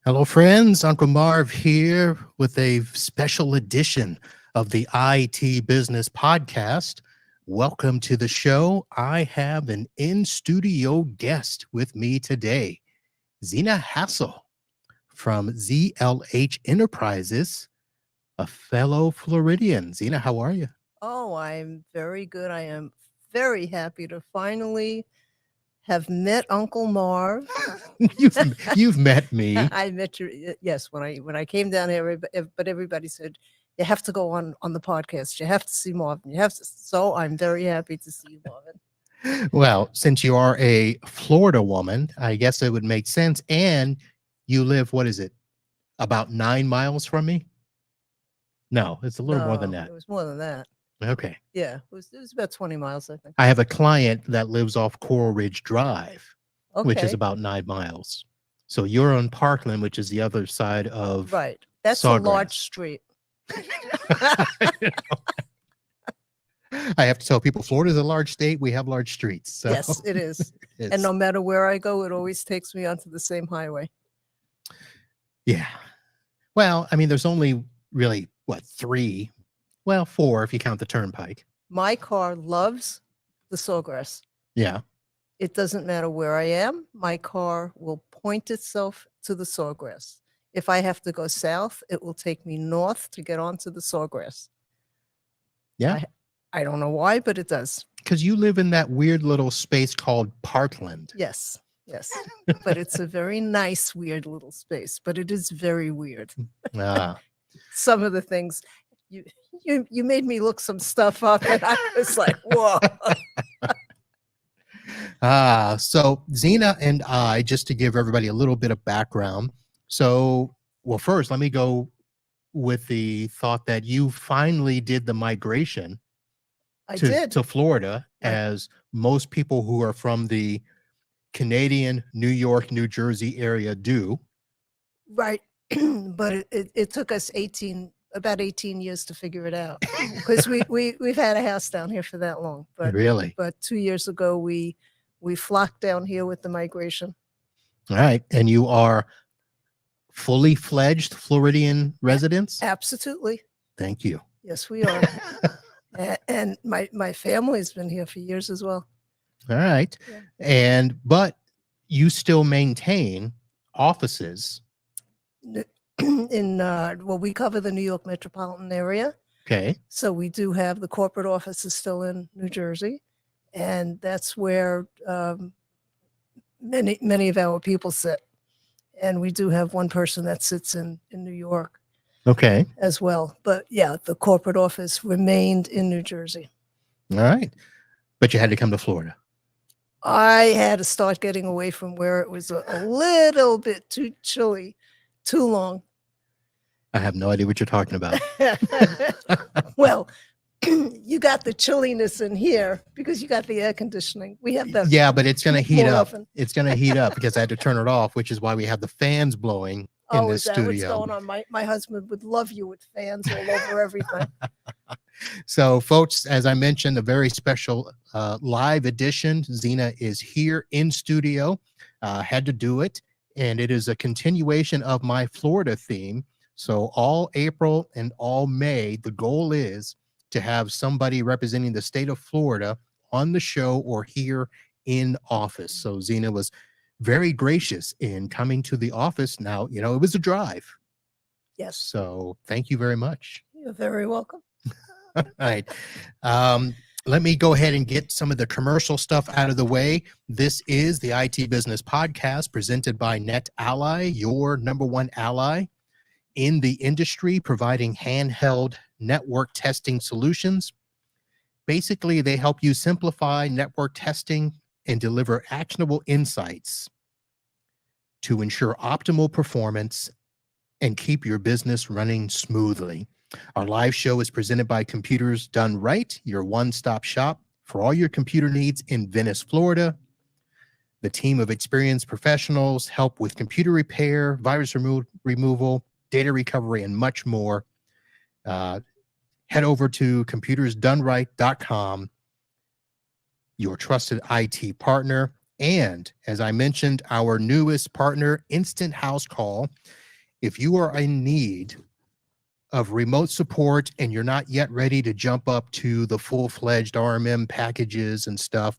Hello, friends. Uncle Marv here with a special edition of the IT Business Podcast. Welcome to the show. I have an in-studio guest with me today, Zina Hassel from ZLH Enterprises, a fellow Floridian. Zina, how are you? Oh, I'm very good. I am very happy to finally have met Uncle Marv. You've met me. I met you, yes, when I came down here, but everybody said, you have to go on the podcast. You have to see Marvin. You have to. So I'm very happy to see you, Marvin. Well, since you are a Florida woman, I guess it would make sense. And you live, what is it, about 9 miles from me? No, it's a little more than that. It was more than that. Okay. Yeah, it was about 20 miles, I think. I have a client that lives off Coral Ridge Drive, which is Okay. about 9 miles. So you're on Parkland, which is the other side of Right. That's Sawgrass. a large street. I have to tell people Florida is a large state. We have large streets. So Yes, it is. And no matter where I go, it always takes me onto the same highway. Yeah. Well, I mean, there's only really, what, 3? Well, 4 if you count the turnpike. My car loves the Sawgrass. Yeah. It doesn't matter where I am. My car will point itself to the Sawgrass. If I have to go south, it will take me north to get onto the Sawgrass. Yeah. I don't know why, but it does. Because you live in that weird little space called Parkland. Yes, yes. But it's a very nice, weird little space, but it is very weird. Ah. Some of the things, you made me look some stuff up and I was like, whoa. So Zina and I, just to give everybody a little bit of background. So, well, first, let me go with the thought that you finally did the migration to Florida, as most people who are from the Canadian, New York, New Jersey area do. Right. But it took us about 18 years to figure it out, because we've had a house down here for that long. But Really? But 2 years ago, we flocked down here with the migration. All right. And you are fully fledged Floridian residents? Absolutely. Thank you. Yes, we are. And my family's been here for years as well. All right. Yeah. But you still maintain offices. Well, we cover the New York metropolitan area. Okay. So we do have the corporate office is still in New Jersey, and that's where many of our people sit. And we do have one person that sits in New York. Okay. As well. But yeah, the corporate office remained in New Jersey. All right. But you had to come to Florida. I had to start getting away from where it was a little bit too chilly, too long. I have no idea what you're talking about. Well, you got the chilliness in here because you got the air conditioning. We have that. Yeah, but it's going to heat up. Often. It's going to heat up because I had to turn it off, which is why we have the fans blowing in this is that studio. what's going on? My husband would love you with fans all over everything. So, folks, as I mentioned, a very special live edition. Zina is here in studio. Had to do it. And it is a continuation of my Florida theme. So all April and all May, the goal is to have somebody representing the state of Florida on the show or here in office. So Zina was very gracious in coming to the office. Now, you know, it was a drive. Yes. So thank you very much. You're very welcome. All right. Let me go ahead and get some of the commercial stuff out of the way. This is the IT Business Podcast presented by NetAlly, your #1 ally in the industry, providing handheld network testing solutions. Basically, they help you simplify network testing and deliver actionable insights to ensure optimal performance and keep your business running smoothly. Our live show is presented by Computers Done Right, your one-stop shop for all your computer needs in Venice, Florida. The team of experienced professionals help with computer repair, virus removal, data recovery, and much more. Head over to computersdoneright.com, your trusted IT partner. And as I mentioned, our newest partner, Instant House Call. If you are in need of remote support and you're not yet ready to jump up to the full-fledged RMM packages and stuff,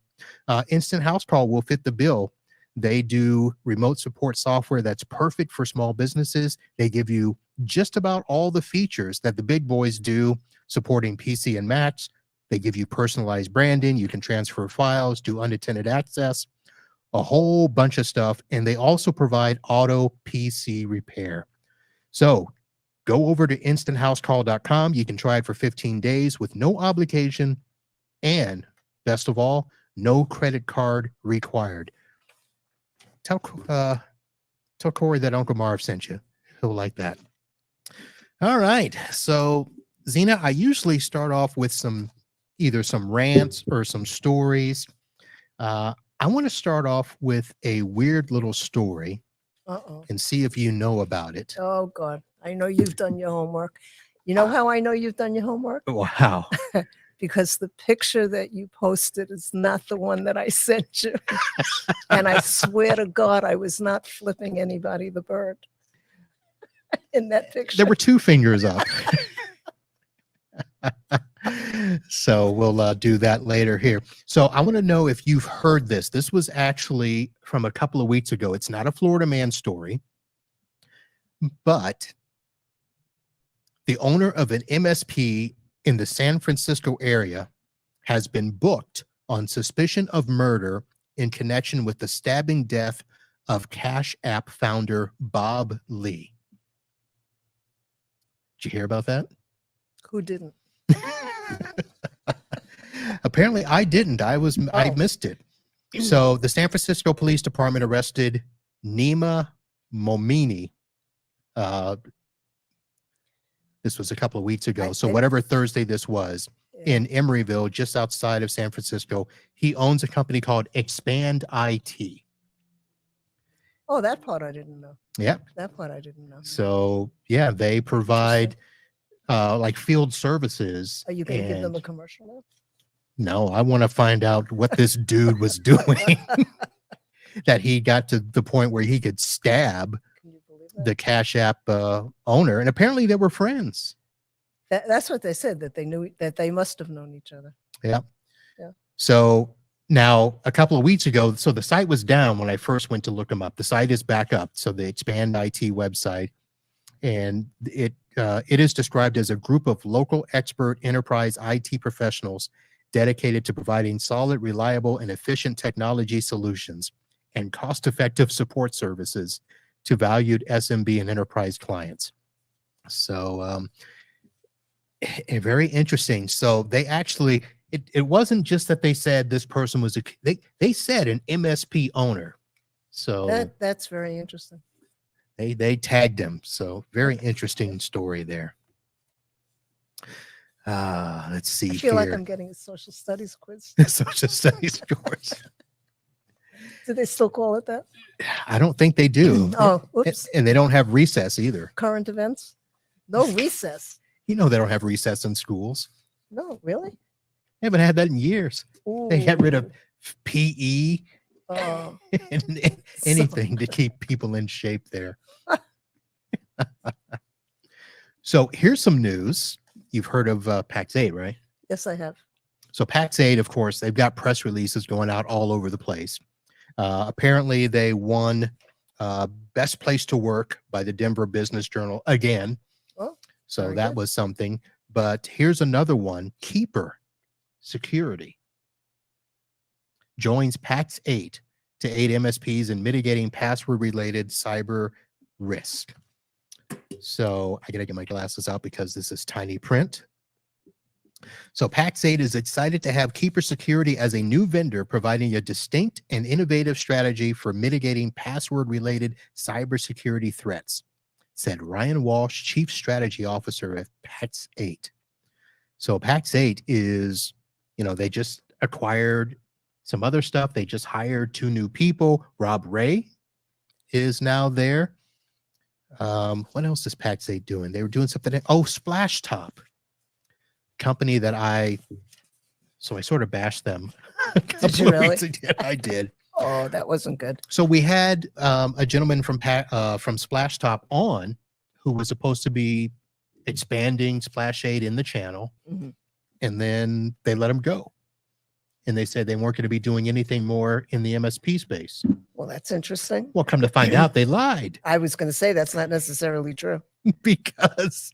Instant House Call will fit the bill. They do remote support software that's perfect for small businesses. They give you just about all the features that the big boys do, supporting PC and Macs. They give you personalized branding. You can transfer files, do unattended access, a whole bunch of stuff. And they also provide auto PC repair. So go over to instanthousecall.com. You can try it for 15 days with no obligation. And best of all, no credit card required. Tell Corey that Uncle Marv sent you. He'll like that. All right. So, Zina, I usually start off with either some rants or some stories. I want to start off with a weird little story and see if you know about it. Oh, God. I know you've done your homework. You know how I know you've done your homework? Wow. Because the picture that you posted is not the one that I sent you. And I swear to God, I was not flipping anybody the bird in that picture. There were two fingers up. So we'll do that later here. So I want to know if you've heard this. This was actually from a couple of weeks ago. It's not a Florida man story, but the owner of an MSP in the San Francisco area has been booked on suspicion of murder in connection with the stabbing death of Cash App founder Bob Lee. Did you hear about that? Who didn't? Apparently I didn't. I missed it. So the San Francisco Police Department arrested Nima Momini. This was a couple of weeks ago. So whatever Thursday this was, in Emeryville, just outside of San Francisco. He owns a company called Expand IT. Oh, that part I didn't know. Yeah. That part I didn't know. So yeah, they provide like field services. Are you going to give them a commercial now? No, I want to find out what this dude was doing that he got to the point where he could stab the Cash App owner. And apparently they were friends. That's what they said, that they knew, that they must have known each other. Yeah. Yeah. So now a couple of weeks ago, so the site was down when I first went to look them up. The site is back up. So the Expand IT website, and it is described as a group of local expert enterprise IT professionals dedicated to providing solid, reliable, and efficient technology solutions and cost-effective support services to valued SMB and enterprise clients. So very interesting. So they actually, it wasn't just that they said this person was they said an MSP owner. So that's very interesting. They tagged him. So very interesting story there. Let's see. I feel like I'm getting a social studies quiz. Social studies course. Do they still call it that? I don't think they do. Oh, oops. And they don't have recess either. Current events? No recess. You know they don't have recess in schools. No, really? They haven't had that in years. Ooh. They got rid of PE and anything to keep people in shape there. So here's some news. You've heard of PAX8, right? Yes, I have. So PAX8, of course, they've got press releases going out all over the place. Apparently, they won Best Place to Work by the Denver Business Journal again. Oh, so that was something. But here's another one. Keeper Security joins PAX8 to aid MSPs in mitigating password-related cyber risk. So I got to get my glasses out because this is tiny print. So Pax8 is excited to have Keeper Security as a new vendor, providing a distinct and innovative strategy for mitigating password-related cybersecurity threats, said Ryan Walsh, Chief Strategy Officer at Pax8. So Pax8 is, they just acquired some other stuff. They just hired 2 new people. Rob Ray is now there. What else is Pax8 doing? They were doing something. Splash Top, company that I sort of bashed them a couple Did you of really? weeks ago. I did. Oh, that wasn't good. So we had a gentleman from Splash Top on, who was supposed to be expanding Splash8 in the channel, and then they let him go. And they said they weren't going to be doing anything more in the MSP space. Well, that's interesting. Well, come to find out, they lied. I was going to say that's not necessarily true. Because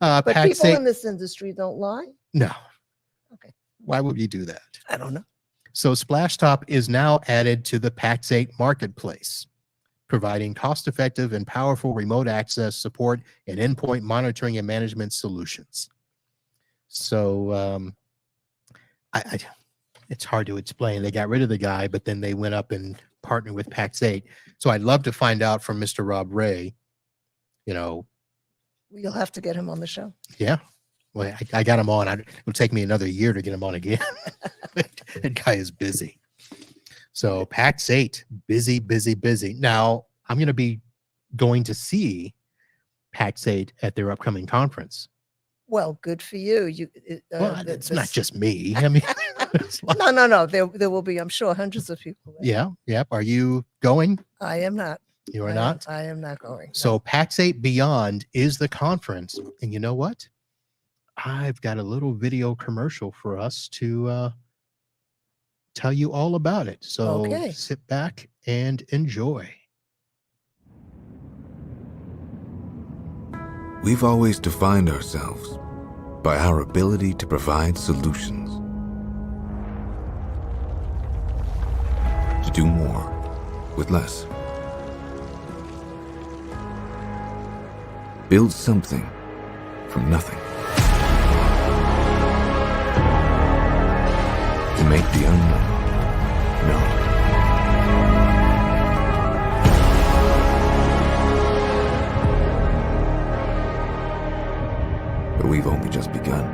But people Pax8, in this industry don't lie. no. Okay. Why would you do that? I don't know. So Splash Top is now added to the Pax8 marketplace, providing cost-effective and powerful remote access support and endpoint monitoring and management solutions. So it's hard to explain. They got rid of the guy, but then they went up and partnered with Pax8. So I'd love to find out from Mr. Rob Ray, You'll have to get him on the show. Yeah. Well, I got him on. It'll take me another year to get him on again. That guy is busy. So Pax8, busy, busy, busy. Now, I'm going to be going to see Pax8 at their upcoming conference. Well, good for you. Well, it's not just me. I mean, no. There will be, I'm sure, hundreds of people there. Yeah. Yep. Are you going? I am not. You are not? I am not going. So Pax8 Beyond is the conference. And you know what? I've got a little video commercial for us to tell you all about it. So sit back and enjoy. We've always defined ourselves by our ability to provide solutions, to do more with less, build something from nothing, to make the unknown known. But we've only just begun.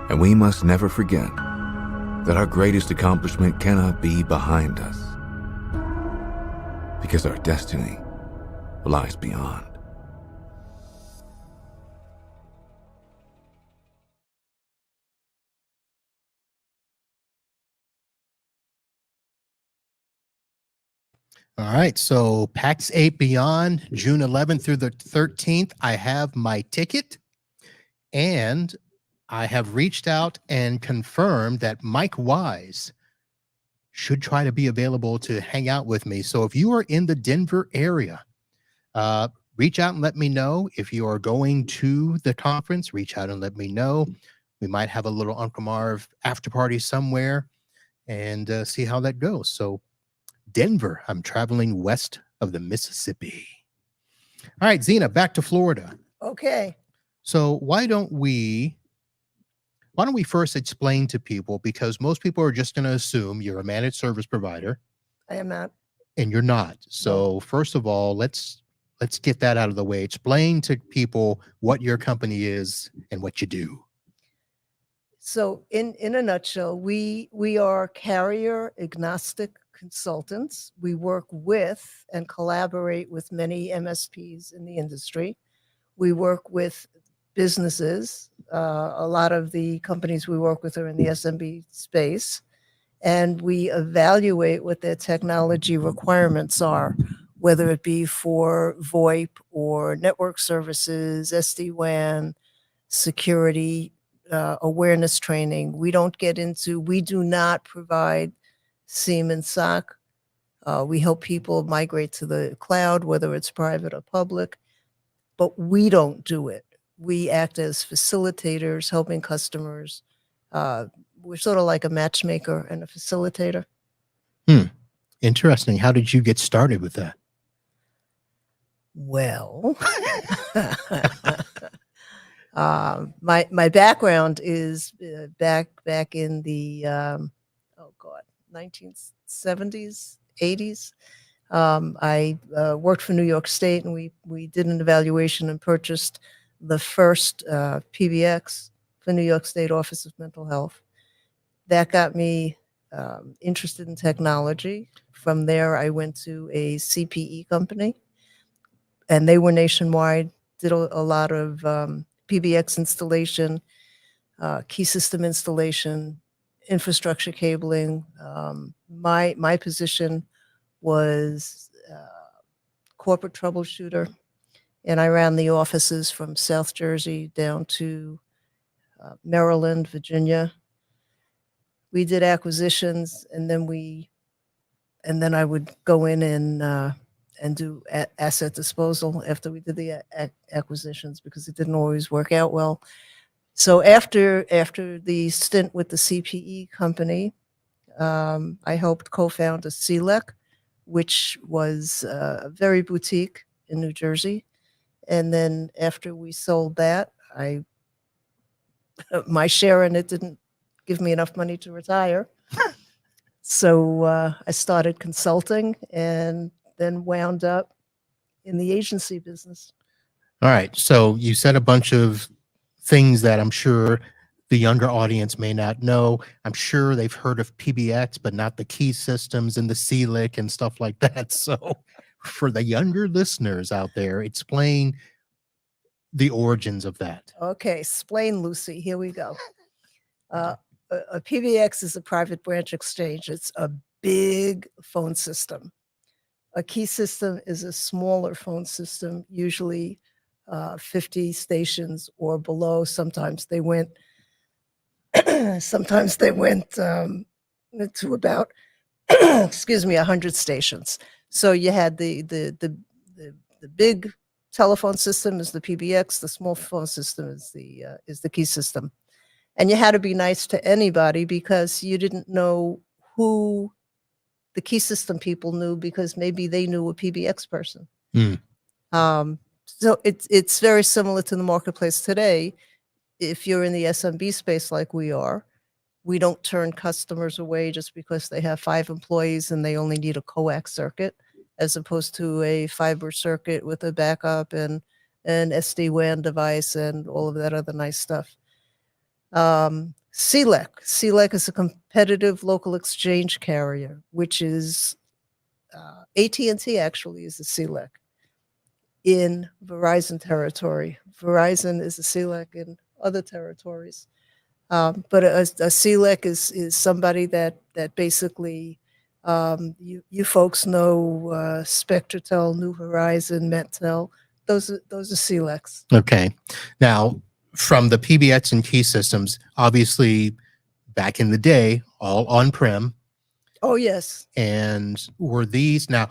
And we must never forget that our greatest accomplishment cannot be behind us, because our destiny lies beyond. All right. So Pax8 Beyond, June 11th through the 13th. I have my ticket, and I have reached out and confirmed that Mike Wise should try to be available to hang out with me. So if you are in the Denver area, reach out and let me know. If you are going to the conference, reach out and let me know. We might have a little Uncle Marv after party somewhere and see how that goes. So Denver, I'm traveling west of the Mississippi. All right, Zina, back to Florida. Okay. So why don't we first explain to people, because most people are just going to assume you're a managed service provider. I am not. And you're not. So first of all, let's get that out of the way. Explain to people what your company is and what you do. So in a nutshell, we are carrier agnostic consultants. We work with and collaborate with many MSPs in the industry. We work with businesses. A lot of the companies we work with are in the SMB space, and we evaluate what their technology requirements are, whether it be for VoIP or network services, SD-WAN, security, awareness training. We do not provide SIEM and SOC. We help people migrate to the cloud, whether it's private or public, but we don't do it. We act as facilitators, helping customers we're sort of like a matchmaker and a facilitator. Interesting. How did you get started with that? Well, my background is back in the 1970s, 80s. I worked for New York State, and we did an evaluation and purchased the first PBX for New York State Office of Mental Health. That got me interested in technology. From there, I went to a CPE company, and they were nationwide, did a lot of PBX installation, key system installation, infrastructure cabling. My position was corporate troubleshooter, and I ran the offices from South Jersey down to Maryland, Virginia. We did acquisitions, and then I would go in and do asset disposal after we did the acquisitions, because it didn't always work out well. So after the stint with the CPE company, I helped co-found a CLEC, which was very boutique in New Jersey. And then after we sold that, my share in it didn't give me enough money to retire. So I started consulting, and then wound up in the agency business. All right. So you said a bunch of things that I'm sure the younger audience may not know. I'm sure they've heard of PBX, but not the key systems and the CLIC and stuff like that. So for the younger listeners out there, explain the origins of that. Okay, explain, Lucy. Here we go. A PBX is a private branch exchange. It's a big phone system. A key system is a smaller phone system, usually 50 stations or below. Sometimes they went to about 100 stations. So you had the big telephone system is the PBX, the small phone system is the key system. And you had to be nice to anybody, because you didn't know who the key system people knew, because maybe they knew a PBX person. So it's very similar to the marketplace today. If you're in the SMB space like we are, we don't turn customers away just because they have 5 employees and they only need a coax circuit, as opposed to a fiber circuit with a backup and an SD-WAN device and all of that other nice stuff. CLEC is a competitive local exchange carrier, which is AT&T actually is a CLEC in Verizon territory. Verizon is a CLEC in other territories. But a CLEC is somebody that basically you folks know Spectratel, New Horizon, Mettel. Those are CLECs. Okay. Now, from the PBX and key systems, obviously back in the day, all on-prem. Oh, yes. And were these now,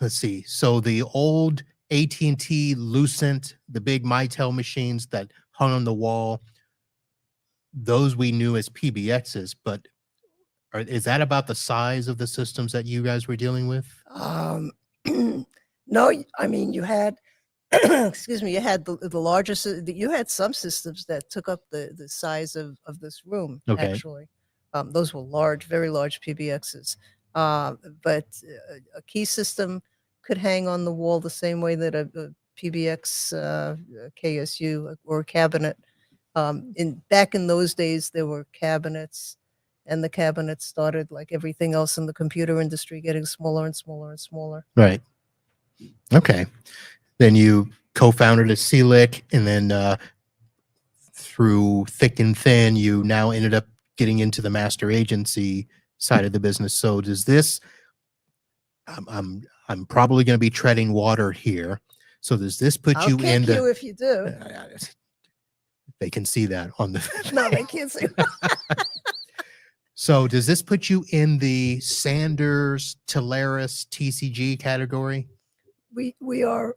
let's see. So the old AT&T Lucent, the big Mitel machines that hung on the wall, those we knew as PBXs, but is that about the size of the systems that you guys were dealing with? No, I mean, you had, excuse me, you had the largest, you had some systems that took up the size of this room, Okay. actually. Those were large, very large PBXs. But a key system could hang on the wall the same way that a PBX KSU or a cabinet. Back in those days, there were cabinets, and the cabinets started, like everything else in the computer industry, getting smaller and smaller and smaller. Right. Okay. Then you co-founded a CLIC, and then through thick and thin, you now ended up getting into the master agency side of the business. So does this, I'm probably going to be treading water here. So does this put I'll you kick in the, you if you do. they can see that on the, No, they can't see. So does this put you in the Sanders, Teleris, TCG category? We are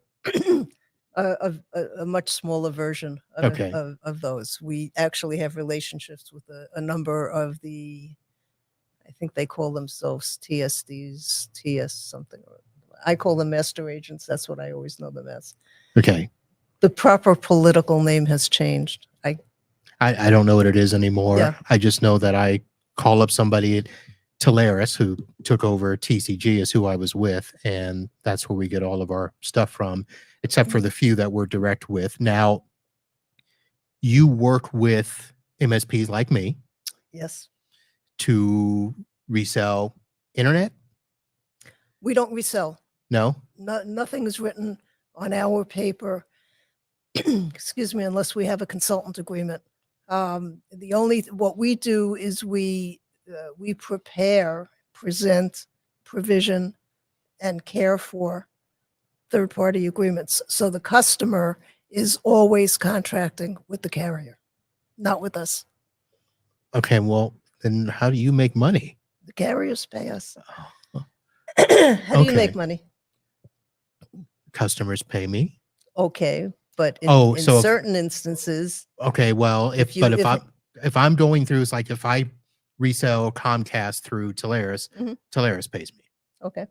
A much smaller version Okay. of those. We actually have relationships with a number of I think they call themselves TSDs, TS something. I call them master agents. That's what I always know them as. Okay. The proper political name has changed. I don't know what it is anymore. Yeah. I just know that I call up somebody at Teleris who took over TCG is who I was with, and that's where we get all of our stuff from, except for the few that we're direct with. Now, you work with MSPs like me Yes. to resell internet? We don't resell. No? Nothing is written on our paper, excuse me, unless we have a consultant agreement. What we do is we prepare, present, provision, and care for third-party agreements. So the customer is always contracting with the carrier, not with us. Okay, well, then how do you make money? The carriers pay us. Oh, How do you okay. make money? Customers pay me? Okay, but in so certain instances, okay, well, if I'm going through, it's like if I resell Comcast through Teleris, Mhm. Teleris pays me, okay,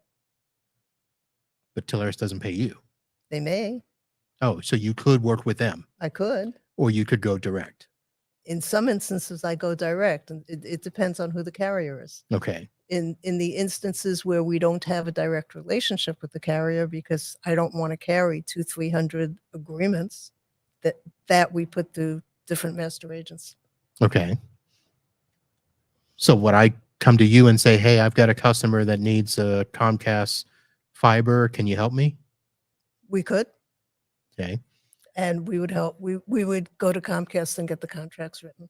but Teleris doesn't pay you. they may. Oh, so you could work with them, I could. or you could go direct. In some instances, I go direct, and it depends on who the carrier is. Okay. In the instances where we don't have a direct relationship with the carrier, because I don't want to carry 200-300 agreements, that we put through different master agents. Okay. So would I come to you and say, hey, I've got a customer that needs a Comcast fiber. Can you help me? We could, Okay. and we would help. We would go to Comcast and get the contracts written.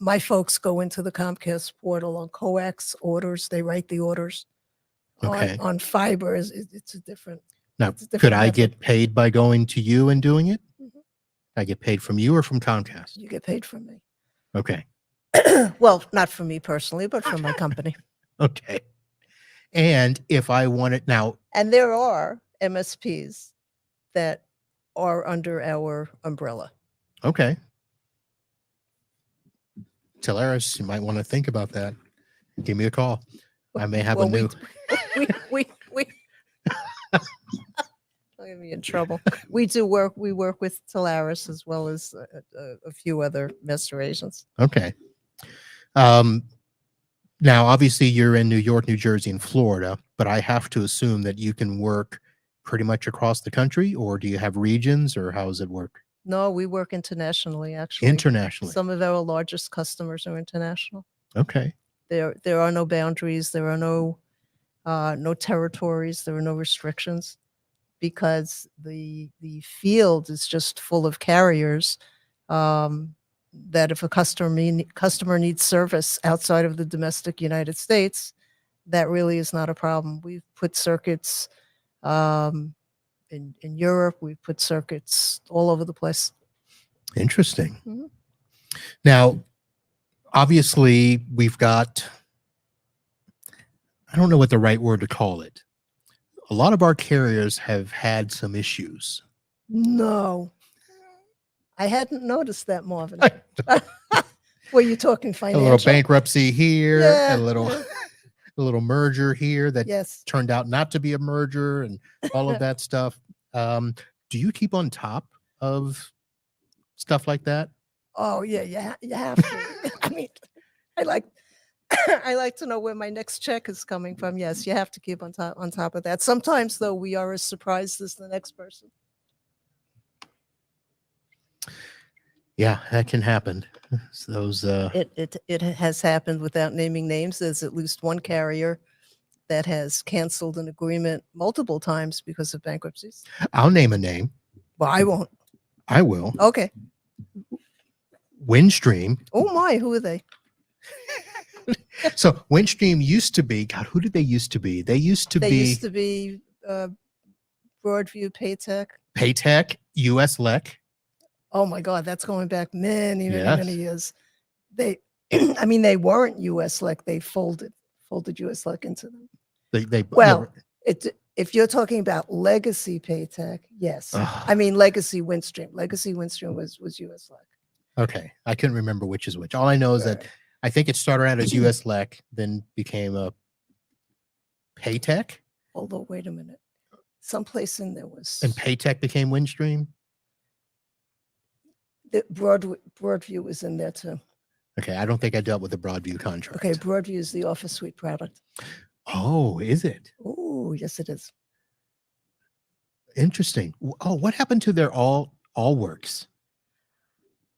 My folks go into the Comcast portal on coax orders. They write the orders. Okay. On fiber, it's a different. Now, it's a different could I method. get paid by going to you and doing it? Mhm. I get paid from you or from Comcast? You get paid from me. Okay. Well, not from me personally, but from my company. Okay. And if I want it now, And there are MSPs that are under our umbrella. okay. Teleris, you might want to think about that. Give me a call. I may have Well, a new. we don't get me in trouble. We work with Teleris as well as a few other master agents. Okay. Now, obviously, you're in New York, New Jersey, and Florida, but I have to assume that you can work pretty much across the country, or do you have regions, or how does it work? No, we work internationally, actually. Internationally. Some of our largest customers are international. Okay. There are no boundaries. There are no territories. There are no restrictions, because the field is just full of carriers. That if a customer needs service outside of the domestic United States, that really is not a problem. We've put circuits in Europe. We've put circuits all over the place. Interesting. Mhm. Now, obviously, we've got, I don't know what the right word to call it. A lot of our carriers have had some issues. No, I hadn't noticed that, Marvin. Were you talking A financial? little bankruptcy here, Yeah, a little merger here that Yes. turned out not to be a merger, and all of that stuff. Do you keep on top of stuff like that? Oh yeah, you have to. I mean, I like I like to know where my next check is coming from. Yes, you have to keep on top of that. Sometimes though, we are as surprised as the next person. Yeah, that can happen. So those It has happened without naming names. There's at least one carrier that has canceled an agreement multiple times because of bankruptcies. I'll name a name. Well, I won't. I will. Okay. Windstream. Oh my, who are they? So Windstream used to be, God, who did they used to be? They used to be Broadview Paytech. Paytech, USLEC. Oh my God, that's going back many Yes. years. They, I mean, they weren't USLEC. They folded USLEC into them. They Well, If you're talking about legacy Paytech, yes. Ugh. I mean, legacy Windstream. Legacy Windstream was US Lec. Okay, I couldn't remember which is which. All I know is that Right. I think it started out as US Lec, then became a Paytech, Although, wait a minute. Someplace in there was and Paytech became Windstream. the Broadview was in there too. Okay, I don't think I dealt with the Broadview contract. Okay, Broadview is the Office Suite product. Oh, is it? Oh, yes, it is. Interesting. Oh, what happened to their all works?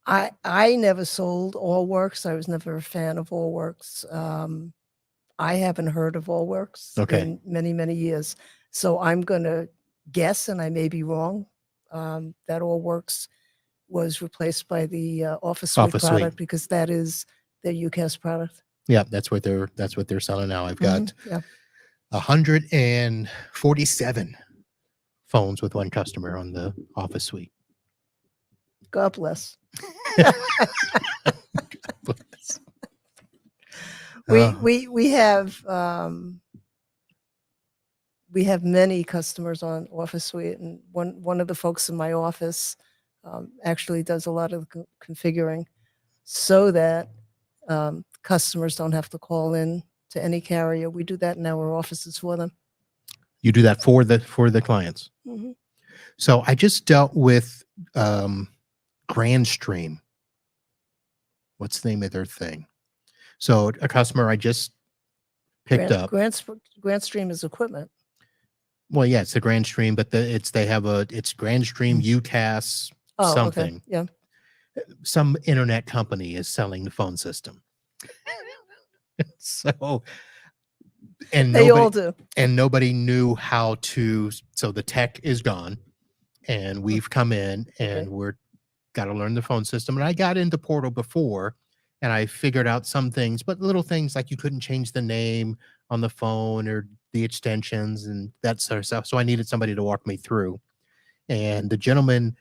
I never sold Allworks. I was never a fan of Allworks. I haven't heard of Allworks Okay. in many, many years. So I'm going to guess, and I may be wrong, that Allworks was replaced by the Office Suite Office product Suite. because that is their UCAS product. Yeah, that's what they're selling now. I've got Yeah. 147 phones with one customer on the Office Suite. God bless. We have many customers on Office Suite, and one of the folks in my office actually does a lot of the configuring so that customers don't have to call in to any carrier. We do that in our offices for them. You do that for the clients. Mhm. So I just dealt with Grandstream. What's the name of their thing? So a customer I just picked up. Grandstream is equipment. Well, yeah, it's the Grandstream, but it's Grandstream UCAS Oh, something. okay. Yeah. Some internet company is selling the phone system. So, and They all do. and nobody knew how to. So the tech is gone, and we've come in and we're got to learn the phone system. And I got into Portal before, and I figured out some things, but little things like you couldn't change the name on the phone or the extensions and that sort of stuff. So I needed somebody to walk me through. And the gentleman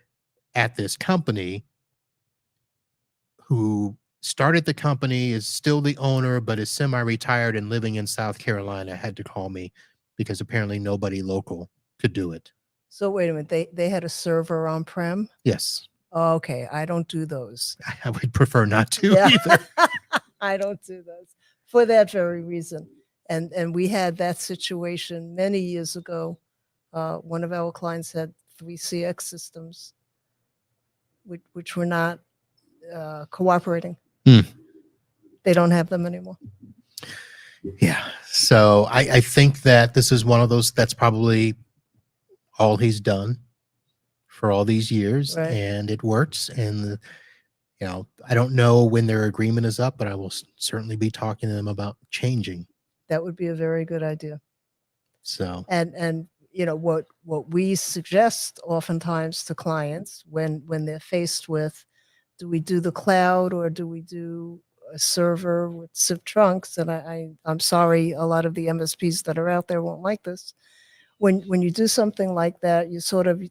at this company who started the company is still the owner, but is semi-retired and living in South Carolina, had to call me because apparently nobody local could do it. So wait a minute. They had a server on-prem? Yes. Okay, I don't do those. I would prefer not to Yeah. either. I don't do those for that very reason. And we had that situation many years ago. One of our clients had 3 CX systems, which were not cooperating. They don't have them anymore. Yeah. So I think that this is one of those that's probably all he's done for all these years, Right. and it works. And I don't know when their agreement is up, but I will certainly be talking to them about changing. That would be a very good idea. So And what we suggest oftentimes to clients when they're faced with, do we do the cloud or do we do a server with SIP trunks? And I'm sorry, a lot of the MSPs that are out there won't like this. When you do something like that, you sort of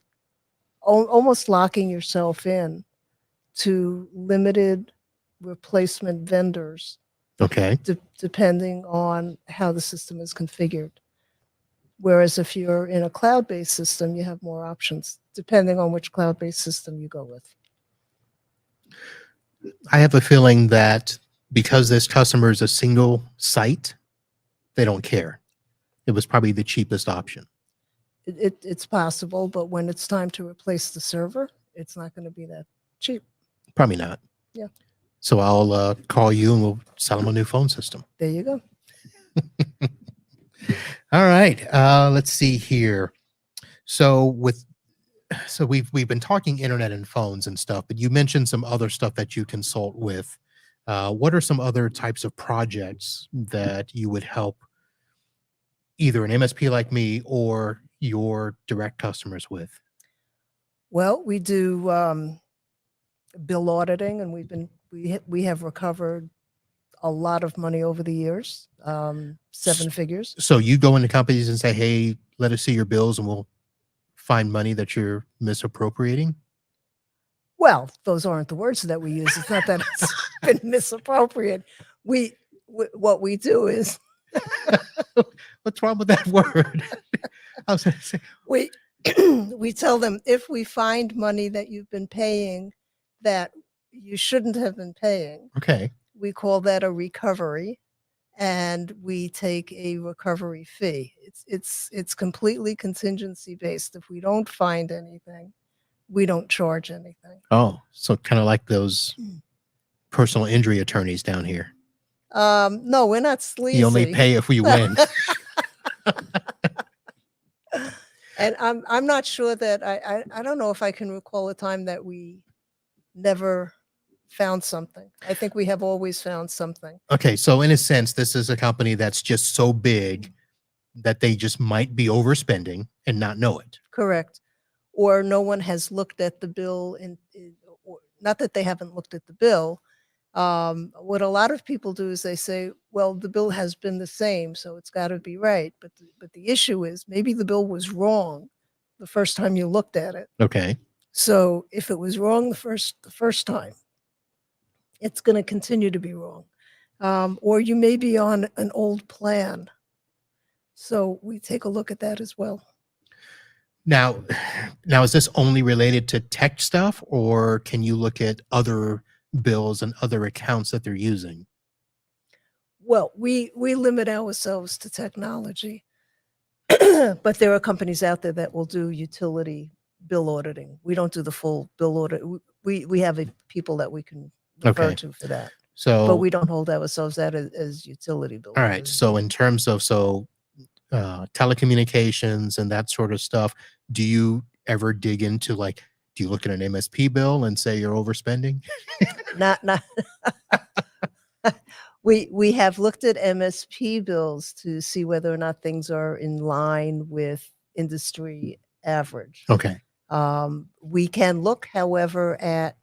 almost locking yourself in to limited replacement vendors. okay. Depending on how the system is configured. Whereas if you're in a cloud-based system, you have more options, depending on which cloud-based system you go with. I have a feeling that because this customer is a single site, they don't care. It was probably the cheapest option. It's possible, but when it's time to replace the server, it's not going to be that cheap. Probably not. Yeah. So I'll call you and we'll sell them a new phone system. There you go. All right. Let's see here. So we've been talking internet and phones and stuff, but you mentioned some other stuff that you consult with. What are some other types of projects that you would help either an MSP like me or your direct customers with? Well, we do bill auditing, and we have recovered a lot of money over the years, 7 figures. So you go into companies and say, hey, let us see your bills and we'll find money that you're misappropriating? Well, those aren't the words that we use. It's not that it's been misappropriated. What we do is What's wrong with that word? I was gonna say, We we tell them if we find money that you've been paying that you shouldn't have been paying, okay. we call that a recovery, and we take a recovery fee. It's completely contingency based. If we don't find anything, we don't charge anything. Oh, so kind of like those personal injury attorneys down here. No, we're not sleazy. You only pay if we win. And I'm not sure that I don't know if I can recall a time that we never found something. I think we have always found something. Okay, so in a sense, this is a company that's just so big that they just might be overspending and not know it. Correct. Or no one has looked at the bill or not that they haven't looked at the bill. What a lot of people do is they say, well, the bill has been the same, so it's got to be right. But the issue is maybe the bill was wrong the first time you looked at it. Okay. So if it was wrong the first time, it's going to continue to be wrong. Or you may be on an old plan. So we take a look at that as well. Now, is this only related to tech stuff, or can you look at other bills and other accounts that they're using? Well, we limit ourselves to technology, but there are companies out there that will do utility bill auditing. We don't do the full bill audit. We have people that we can refer to for that. So, but we don't hold ourselves out as utility bill. All right. So in terms of telecommunications and that sort of stuff, do you ever dig into, like, do you look at an MSP bill and say you're overspending? Not. We have looked at MSP bills to see whether or not things are in line with industry average. Okay. We can look, however, at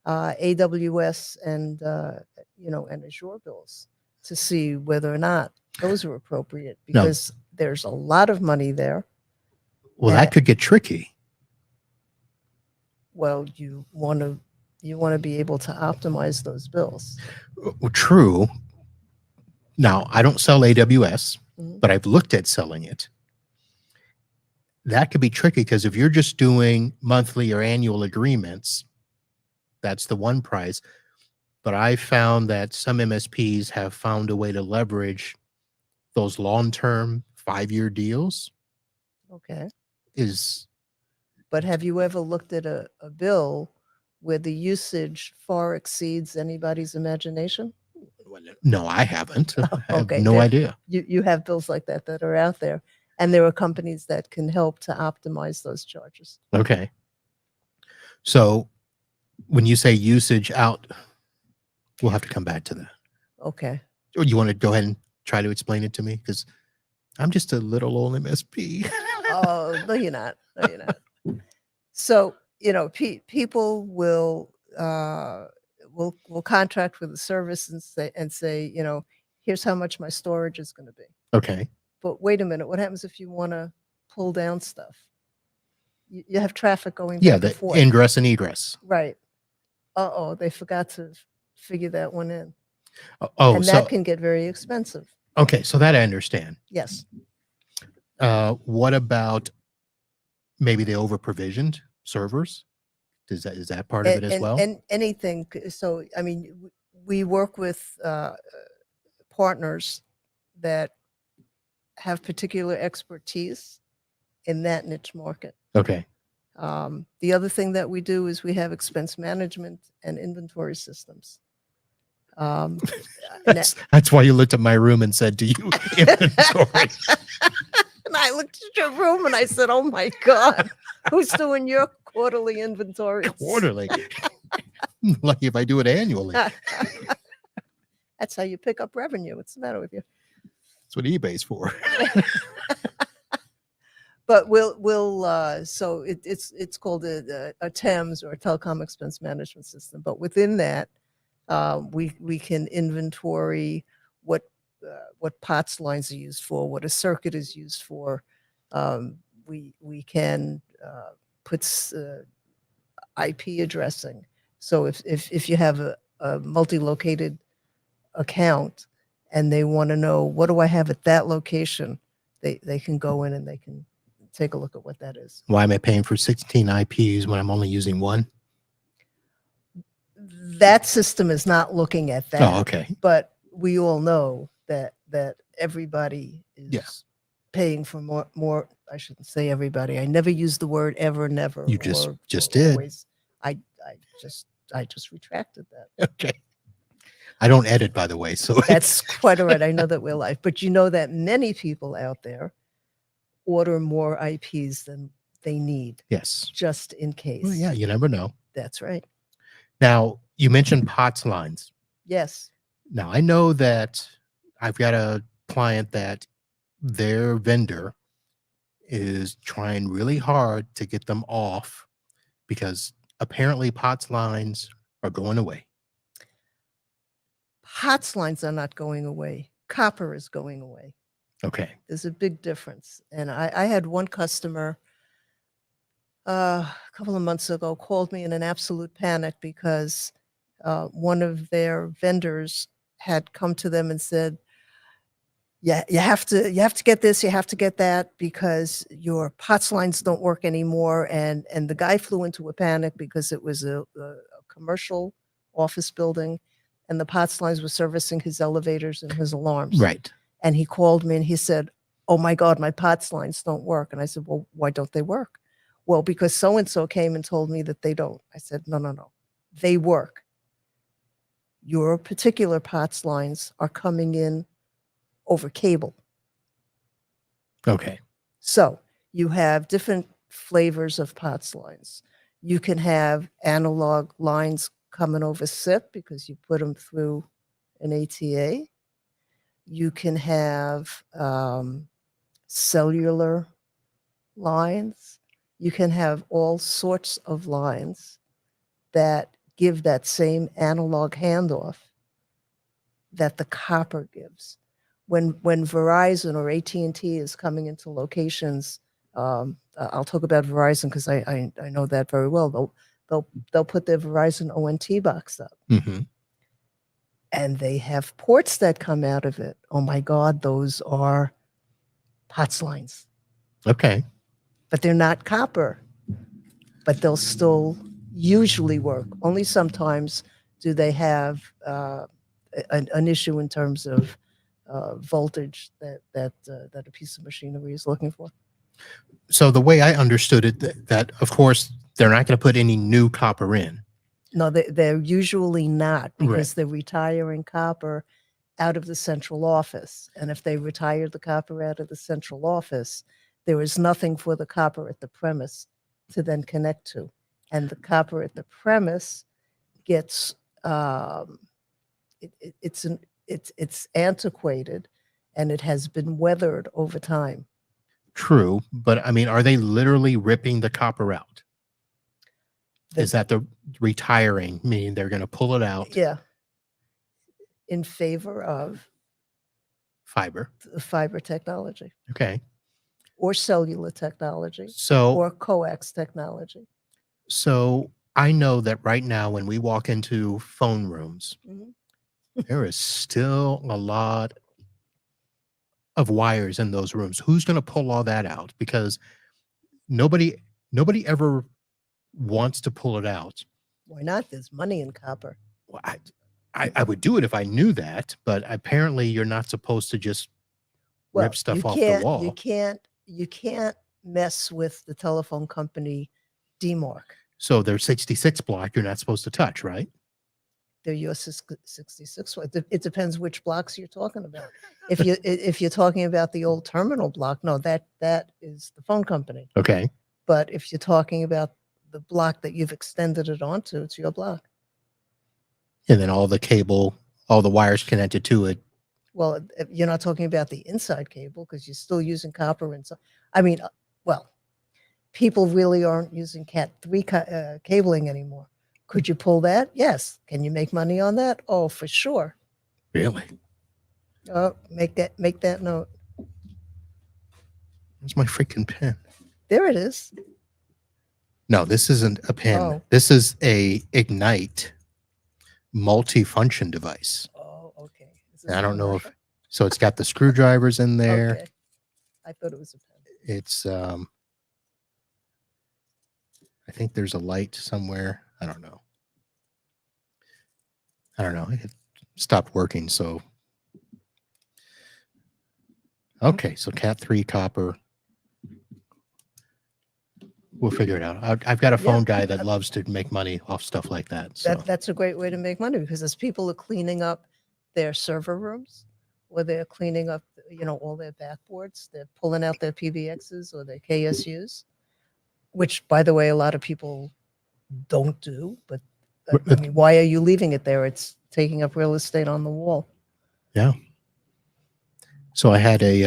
AWS and and Azure bills to see whether or not those are appropriate, because there's a lot of money there. Well, that could get tricky. Well, you want to be able to optimize those bills. Well, true. Now, I don't sell AWS, but I've looked at selling it. That could be tricky, because if you're just doing monthly or annual agreements, that's the one price. But I found that some MSPs have found a way to leverage those long-term 5-year deals. Okay. But have you ever looked at a bill where the usage far exceeds anybody's imagination? No, I haven't. I have Okay, no idea. You have bills like that are out there, and there are companies that can help to optimize those charges. Okay. So when you say usage out, we'll have to come back to that. Okay. Or you want to go ahead and try to explain it to me? Because I'm just a little old MSP. Oh, no, you're not. No, you're not. So, people will contract with the service and say, here's how much my storage is going to be. Okay. But wait a minute, what happens if you want to pull down stuff? You have traffic going back and forth. Ingress and egress. Right. They forgot to figure that one in. And that can get very expensive. Okay, so that I understand. Yes. What about maybe they over-provisioned servers? Is that part of it as well? And anything. So, we work with partners that have particular expertise in that niche market. Okay. The other thing that we do is we have expense management and inventory systems. That's why you looked at my room and said, do you inventory? And I looked at your room and I said, oh my God, who's doing your quarterly inventory? Quarterly. Lucky if I do it annually. That's how you pick up revenue. What's the matter with you? That's what eBay's for. But so it's called a TEMS, or a telecom expense management system. But within that, we can inventory what POTS lines are used for, what a circuit is used for. We can put IP addressing. So if you have a multi-located account, and they want to know, what do I have at that location? They can go in and they can take a look at what that is. Why am I paying for 16 IPs when I'm only using one? That system is not looking at that. Oh, okay. But we all know that everybody is Yeah. paying for more. I shouldn't say everybody. I never use the word ever, never. You just or did. Always. I just retracted that. Okay. I don't edit, by the way, so That's quite all right. I know that we're live, but you know that many people out there order more IPs than they need, yes. just in case. Well, yeah, you never know. That's right. Now, you mentioned POTS lines. Yes. Now, I know that I've got a client that their vendor is trying really hard to get them off because apparently POTS lines are going away. POTS lines are not going away. Copper is going away. Okay. There's a big difference. And I had one customer a couple of months ago called me in an absolute panic because one of their vendors had come to them and said, yeah, you have to get this, you have to get that because your POTS lines don't work anymore. And the guy flew into a panic because it was a commercial office building and the POTS lines were servicing his elevators and his alarms. Right. And he called me and he said, oh my God, my POTS lines don't work. And I said, well, why don't they work? Well, because so-and-so came and told me that they don't. I said, no, they work. Your particular POTS lines are coming in over cable. Okay. So you have different flavors of POTS lines. You can have analog lines coming over SIP because you put them through an ATA. You can have cellular lines. You can have all sorts of lines that give that same analog handoff that the copper gives. When Verizon or AT&T is coming into locations, I'll talk about Verizon because I know that very well. They'll put their Verizon ONT box up. Mm-hmm. And they have ports that come out of it. Oh my God, those are POTS lines. Okay. But they're not copper. But they'll still usually work. Only sometimes do they have an issue in terms of voltage that a piece of machinery is looking for. So the way I understood it, that of course they're not going to put any new copper in. No, they're usually not because Right. they're retiring copper out of the central office. And if they retire the copper out of the central office, there is nothing for the copper at the premise to then connect to. And the copper at the premise gets, it's antiquated and it has been weathered over time. True. But I mean, are they literally ripping the copper out? Is that the retiring, meaning they're going to pull it out? Yeah. In favor of Fiber. the fiber technology Okay. or cellular technology So, or coax technology. so I know that right now when we walk into phone rooms, Mhm. there is still a lot of wires in those rooms. Who's going to pull all that out? Because nobody ever wants to pull it out. Why not? There's money in copper. Well, I would do it if I knew that, but apparently you're not supposed to just Well, rip stuff off the wall. You can't mess with the telephone company DMARC. So their 66 block you're not supposed to touch, right? They're your 66. It depends which blocks you're talking about. If you're talking about the old terminal block, no, that is the phone company. Okay. But if you're talking about the block that you've extended it onto, it's your block. And then all the cable, all the wires connected to it. Well, you're not talking about the inside cable because you're still using copper inside. I mean, well, people really aren't using Cat3 cabling anymore. Could you pull that? Yes. Can you make money on that? Oh, for sure. Really? Oh, make that note. Where's my freaking pen? There it is. No, this isn't a pen. Oh. This is a Ignite multi-function device. Oh, okay. I don't know if So it's got the screwdrivers in there. Okay. I thought it was a pen. It's I think there's a light somewhere. I don't know. It stopped working. So okay, so Cat 3 copper. We'll figure it out. I've got a phone guy that loves to make money off stuff like that. So That's a great way to make money, because as people are cleaning up their server rooms, or they're cleaning up, all their backboards, they're pulling out their PBXs or their KSUs, which, by the way, a lot of people don't do. But I mean, why are you leaving it there? It's taking up real estate on the wall. yeah. So I had a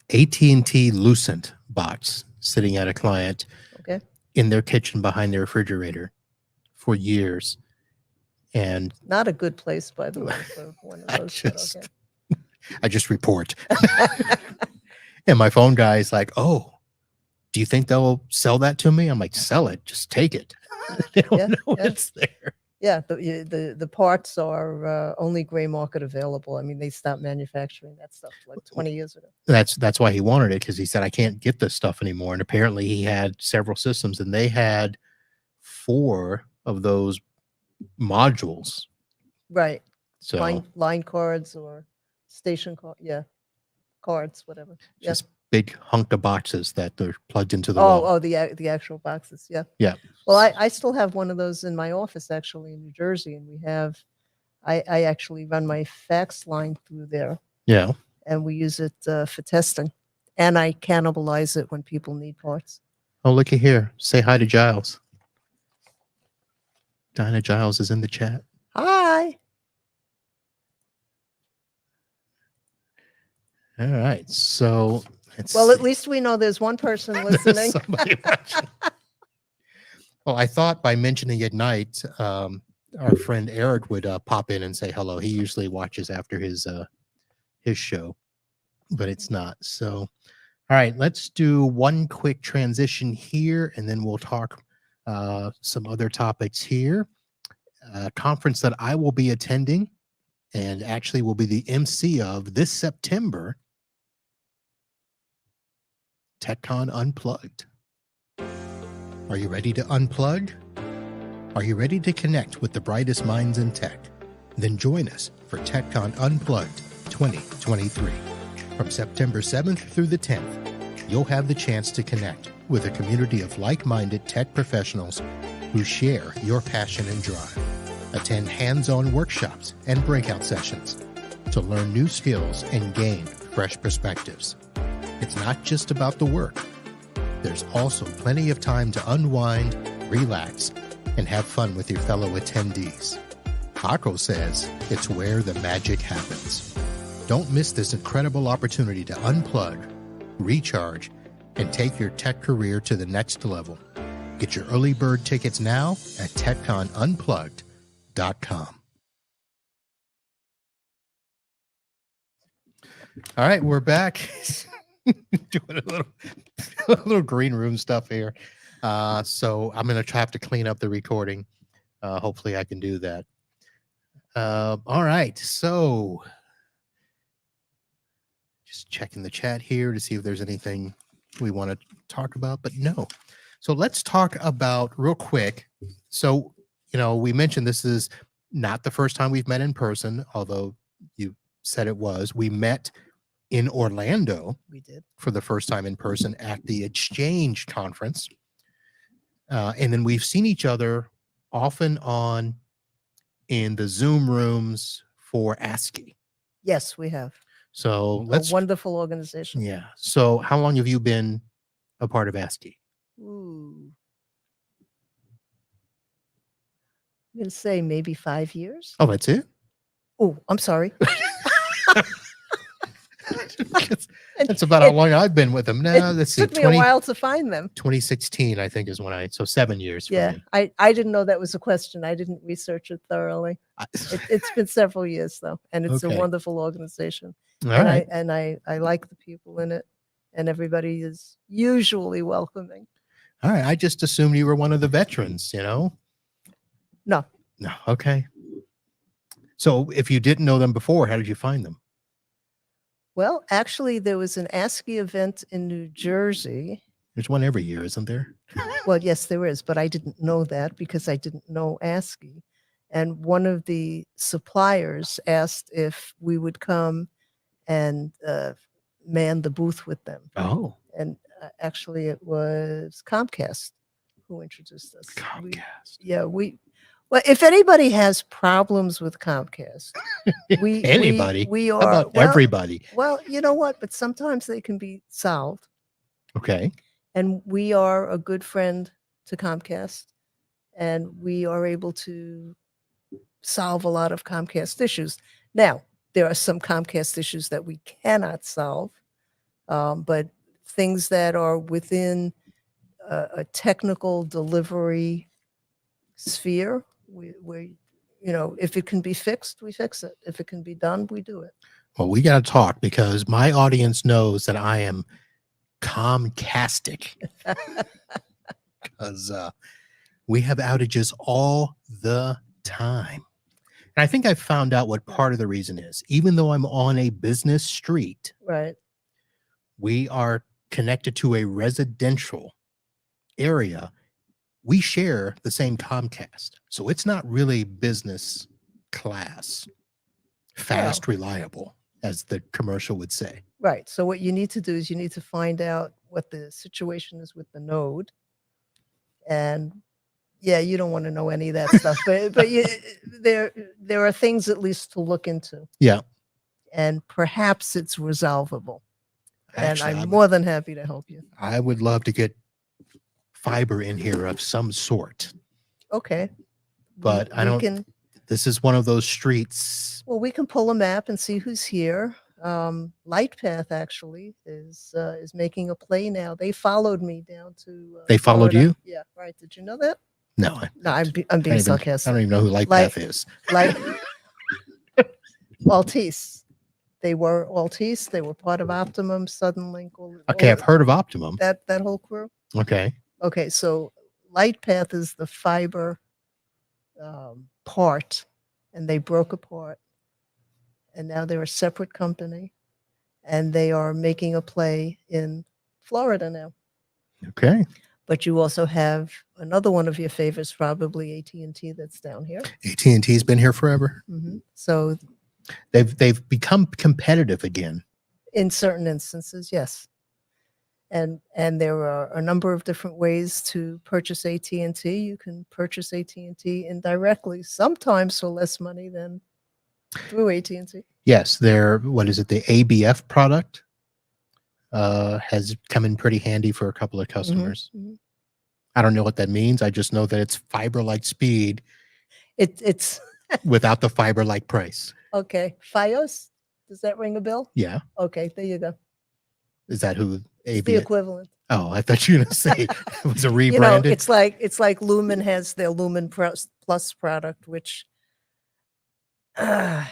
AT&T Lucent box sitting at a client Okay. in their kitchen behind their refrigerator for years. And Not a good place, by the way, for one of those. but okay. I just report. And my phone guy is like, "Oh, do you think they'll sell that to me?" I'm like, "Sell it, just take it." They don't know it's there. Yeah, the parts are only gray market available. I mean, they stopped manufacturing that stuff like 20 years ago. That's why he wanted it, because he said, "I can't get this stuff anymore." And apparently he had several systems, and they had 4 of those modules. Right. So Line cards or station card. Yeah. Cards, whatever. Yeah. just big hunk of boxes that they're plugged into the wall. Oh, the actual boxes. Yeah. Yeah. Well, I still have one of those in my office, actually, in New Jersey. And I actually run my fax line through there, Yeah. and we use it for testing. And I cannibalize it when people need parts. Oh, looky here. Say hi to Giles. Dinah Giles is in the chat. Hi. All right. So Well, at least we know there's one person listening. somebody watching. Well, I thought by mentioning at night, our friend Eric would pop in and say hello. He usually watches after his show, but it's not. So, all right, let's do one quick transition here, and then we'll talk some other topics here. A conference that I will be attending, and actually will be the MC of this September, TechCon Unplugged. Are you ready to unplug? Are you ready to connect with the brightest minds in tech? Then join us for TechCon Unplugged 2023. From September 7th through the 10th, you'll have the chance to connect with a community of like-minded tech professionals who share your passion and drive. Attend hands-on workshops and breakout sessions to learn new skills and gain fresh perspectives. It's not just about the work. There's also plenty of time to unwind, relax, and have fun with your fellow attendees. Paco says it's where the magic happens. Don't miss this incredible opportunity to unplug, recharge, and take your tech career to the next level. Get your early bird tickets now at TechConUnplugged.com. All right, we're back. Doing a little green room stuff here. So I'm going to have to clean up the recording. Hopefully I can do that. All right. So just checking the chat here to see if there's anything we want to talk about, but no. So let's talk about real quick. So, we mentioned this is not the first time we've met in person, although you said it was. We met in Orlando. We did. For the first time in person at the Exchange conference. And then we've seen each other off and on in the Zoom rooms for ASCII. Yes, we have. So A wonderful organization. Yeah. So how long have you been a part of ASCII? Ooh. I'm going to say maybe 5 years. Oh, that's it? Oh, I'm sorry. That's about how long I've been with them. No, let's see. It took me a while to find them. 2016, I think, is when so 7 years. Yeah, I didn't know that was a question. I didn't research it thoroughly. It's been several years though, and it's Okay. a wonderful organization. All right. I like the people in it, and everybody is usually welcoming. All right. I just assumed you were one of the veterans, No. No. Okay. So if you didn't know them before, how did you find them? Well, actually, there was an ASCII event in New Jersey. There's one every year, isn't there? Well, yes, there is, but I didn't know that because I didn't know ASCII. And one of the suppliers asked if we would come and man the booth with them. Oh, And actually, it was Comcast who introduced us. Comcast. Well, if anybody has problems with Comcast, Anybody? we How are about everybody? Well, you know what? But sometimes they can be solved. Okay. And we are a good friend to Comcast, and we are able to solve a lot of Comcast issues. Now, there are some Comcast issues that we cannot solve, but things that are within a technical delivery sphere, we, if it can be fixed, we fix it. If it can be done, we do it. Well, we got to talk because my audience knows that I am Comcastic because we have outages all the time. And I think I found out what part of the reason is. Even though I'm on a business street, Right. we are connected to a residential area. We share the same Comcast. So it's not really business class, fast, reliable, as the commercial would say. Right. So what you need to do is you need to find out what the situation is with the node. And yeah, you don't want to know any of that stuff, but there are things at least to look into. Yeah. And perhaps it's resolvable. Actually, and I'm more than happy to help you. I would love to get fiber in here of some sort. Okay. But this is one of those streets. Well, we can pull a map and see who's here. Lightpath actually is making a play now. They followed me down to. They followed Florida. you? Yeah, right. Did you know that? No. No, I'm being sarcastic. I don't even know who Lightpath is. Altice. They were Altice. They were part of Optimum, Suddenlink. Okay, I've heard of Optimum. That whole crew. Okay. Okay, so Lightpath is the fiber part, and they broke apart, and now they're a separate company, and they are making a play in Florida now. Okay. But you also have another one of your favorites, probably AT&T, that's down here. AT&T's been here forever. Mm-hmm. So they've become competitive again. In certain instances, yes. And there are a number of different ways to purchase AT&T. You can purchase AT&T indirectly, sometimes for less money than through AT&T. Yes, what is it? The ABF product has come in pretty handy for a couple of customers. Mm-hmm. I don't know what that means. I just know that it's fiber-like speed. It's without the fiber-like price. Okay. Fios? Does that ring a bell? Yeah. Okay, there you go. Is that who ABF? The equivalent. Oh, I thought you were going to say it was a rebranded. It's like Lumen has their Lumen Plus product, which I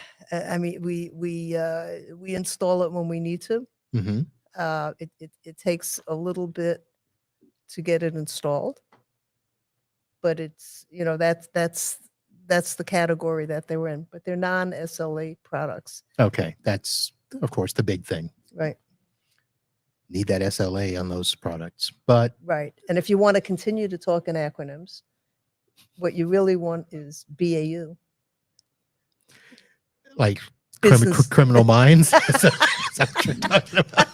mean, we install it when we need to. Mm-hmm. It takes a little bit to get it installed, but it's that's the category that they're in. But they're non-SLA products. Okay, that's of course the big thing. Right. Need that SLA on those products, but right. And if you want to continue to talk in acronyms, what you really want is BAU. Like criminal minds. Is that what you're talking about?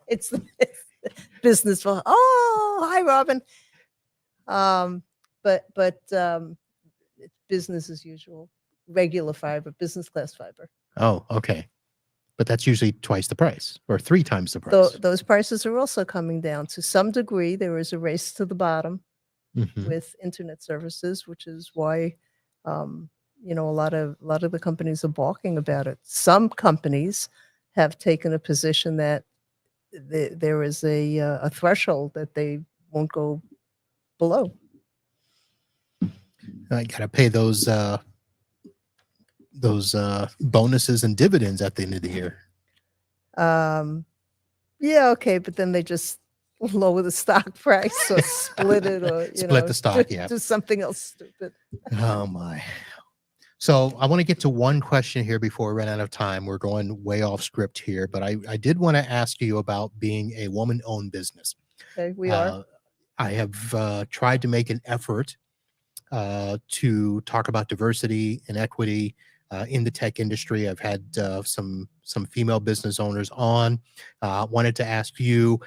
It's business. Oh, hi, Robin. But it's business as usual. Regular fiber, business class fiber. Oh, okay. But that's usually twice the price or 3 times the price. Those prices are also coming down to some degree. There is a race to the bottom with internet services, which is why a lot of the companies are balking about it. Some companies have taken a position that there is a threshold that they won't go below. I gotta pay those bonuses and dividends at the end of the year. Yeah, okay, but then they just lower the stock price or split it or Split the stock, yeah. do something else stupid. Oh my. So I want to get to one question here before we run out of time. We're going way off script here, but I did want to ask you about being a woman-owned business. Okay, we are. I have tried to make an effort to talk about diversity and equity in the tech industry. I've had some female business owners on. Wanted to ask you,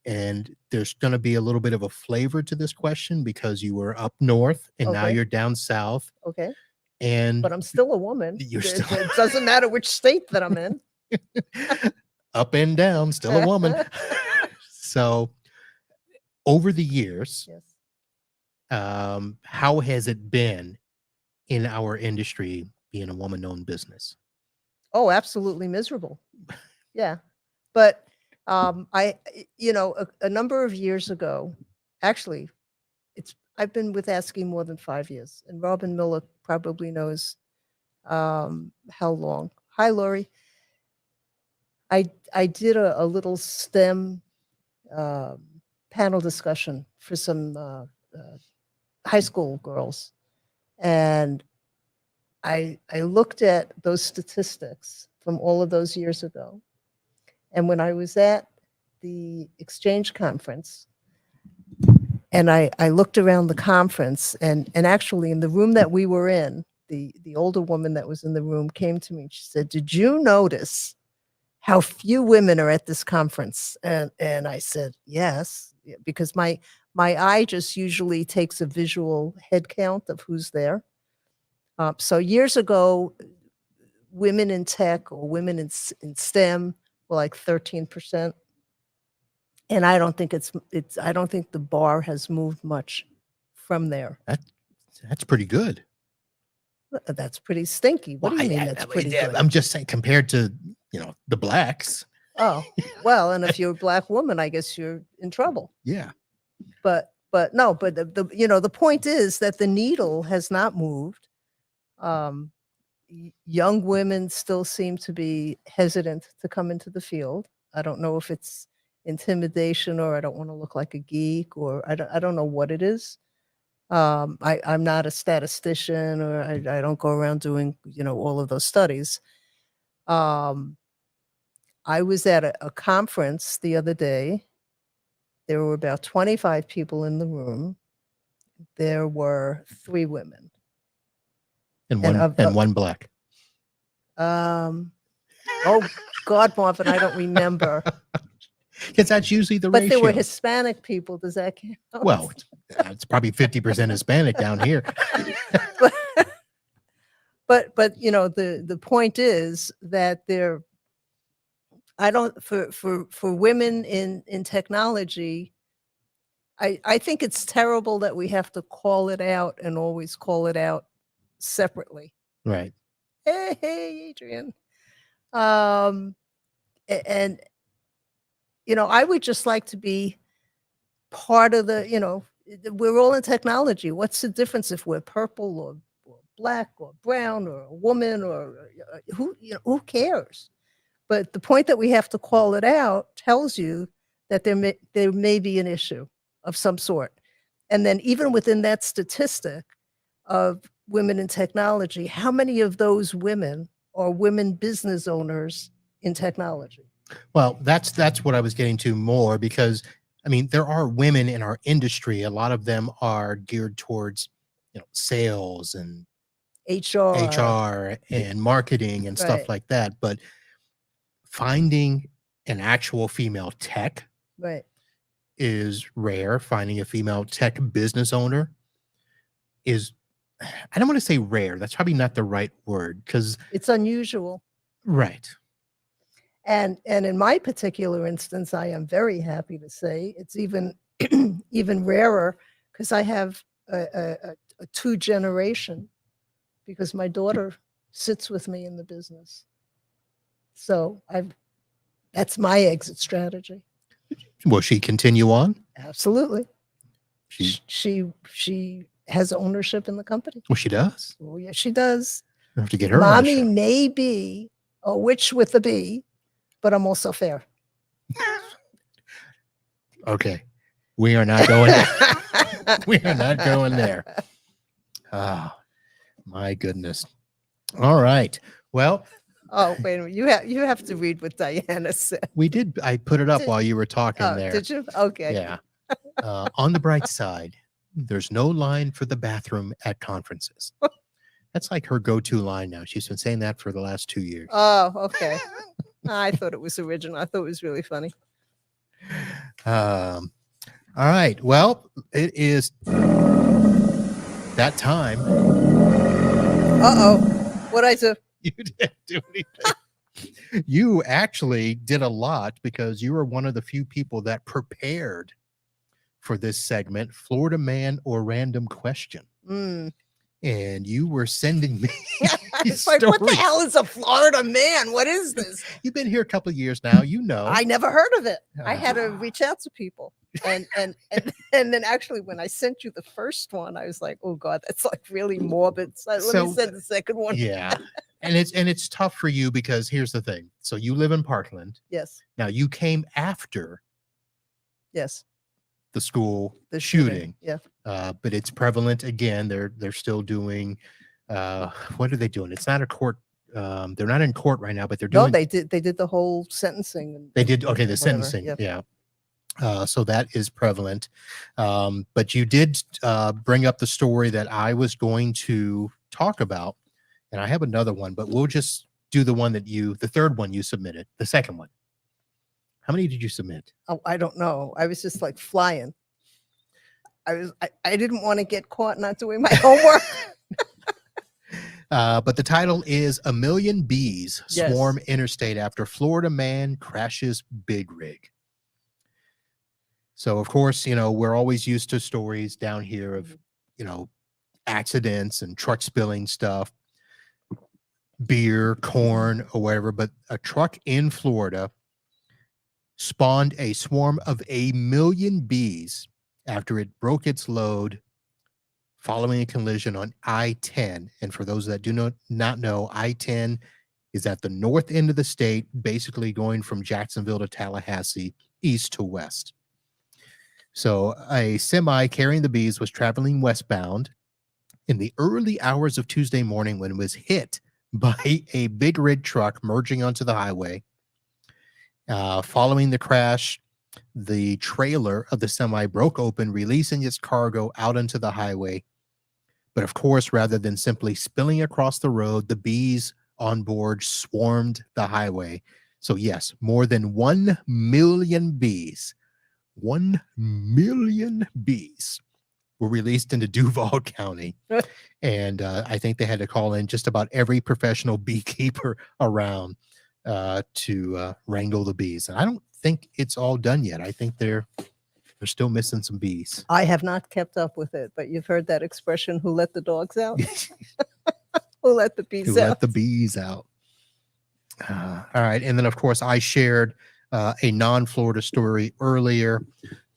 and there's going to be a little bit of a flavor to this question because you were up north and now Okay. you're down south. Okay. And But I'm still a woman. You're still It doesn't matter which state that I'm in. up and down, still a woman. So over the years, Yes. how has it been in our industry being a woman-owned business? Oh, absolutely miserable. Yeah. But a number of years ago, actually, I've been with ASCII more than 5 years, and Robin Miller probably knows how long. Hi, Lori. I did a little STEM panel discussion for some high school girls, and I looked at those statistics from all of those years ago, and when I was at the exchange conference, and I looked around the conference, and actually in the room that we were in, the older woman that was in the room came to me and she said, "Did you notice how few women are at this conference?" And I said, "Yes," because my eye just usually takes a visual head count of who's there. So years ago, women in tech or women in STEM were like 13%. And I don't think I don't think the bar has moved much from there. That's pretty good. That's pretty stinky. What do you mean that's pretty good? I'm just saying compared to, the blacks. Oh, well, and if you're a black woman, I guess you're in trouble. Yeah. But no, but the point is that the needle has not moved. Young women still seem to be hesitant to come into the field. I don't know if it's intimidation or I don't want to look like a geek or I don't know what it is. I'm not a statistician or I don't go around doing, all of those studies. I was at a conference the other day. There were about 25 people in the room. There were 3 women. And one black. Oh God, Marvin, I don't remember. Because that's usually the ratio. But there were Hispanic people. Does that count? Well, it's probably 50% Hispanic down here. but the point is that for women in technology, I think it's terrible that we have to call it out and always call it out separately. Right. Hey, Adrian. And I would just like to be part of we're all in technology. What's the difference if we're purple or black or brown or a woman or who cares? But the point that we have to call it out tells you that there may be an issue of some sort. And then even within that statistic of women in technology, how many of those women are women business owners in technology? Well, that's what I was getting to more because, there are women in our industry. A lot of them are geared towards, sales and HR and marketing and stuff like that. But finding an actual female tech is rare. Finding a female tech business owner is, I don't want to say rare. That's probably not the right word because it's unusual. Right. And in my particular instance, I am very happy to say it's even even rarer because I have a 2 generation because my daughter sits with me in the business. So that's my exit strategy. Will she continue on? Absolutely. She has ownership in the company. Well, she does. Oh, yes, she does. I have to get her. Mommy may be a witch with a B, but I'm also fair. Okay. We are not going there. We are not going there. Oh, my goodness. All right. Well, Oh, wait a minute. You have to read what Diana said. we did. I put it up Did- while you were talking Oh, there. did you? Okay. Yeah. On the bright side, there's no line for the bathroom at conferences. That's like her go-to line now. She's been saying that for the last 2 years. Oh, okay. I thought it was original. I thought it was really funny. All right. Well, it is that time. Uh-oh. What'd I do? You didn't do anything. You actually did a lot because you were one of the few people that prepared for this segment, Florida Man or Random Question. Mm. And you were sending me It's like, what the stories. hell is a Florida man? What is this? You've been here a couple of years now, you know. I never heard of it. I had to reach out to people. And then actually when I sent you the first one, I was like, oh God, that's like really morbid. So let me send the second one. Yeah. And it's tough for you because here's the thing. So you live in Parkland. Yes. Now you came after Yes. the school The shooting. Yeah. But it's prevalent again. They're still doing what are they doing? It's not a court. They're not in court right now, but they're doing. No, they did the whole sentencing. And They did. Okay, the whatever, sentencing. yep. Yeah. So that is prevalent. But you did bring up the story that I was going to talk about, and I have another one, but we'll just do the third one you submitted, the second one. How many did you submit? Oh, I don't know. I was just like flying. I didn't want to get caught not doing my homework. But the title is "A Million Bees Yes. Swarm Interstate After Florida Man Crashes Big Rig." So, of course, we're always used to stories down here of, accidents and truck spilling stuff, beer, corn, or whatever. But a truck in Florida spawned a swarm of 1 million bees after it broke its load following a collision on I-10. And for those that do not know, I-10 is at the north end of the state, basically going from Jacksonville to Tallahassee, east to west. So a semi carrying the bees was traveling westbound in the early hours of Tuesday morning when it was hit by a big rig truck merging onto the highway. Following the crash, the trailer of the semi broke open, releasing its cargo out onto the highway. But of course, rather than simply spilling across the road, the bees on board swarmed the highway. So yes, more than 1 million bees, 1 million bees were released into Duval County. And I think they had to call in just about every professional beekeeper around to wrangle the bees. And I don't think it's all done yet. I think they're still missing some bees. I have not kept up with it, but you've heard that expression, who let the dogs out? Who let the bees Who out? let the bees out. All right. And then, of course, I shared a non-Florida story earlier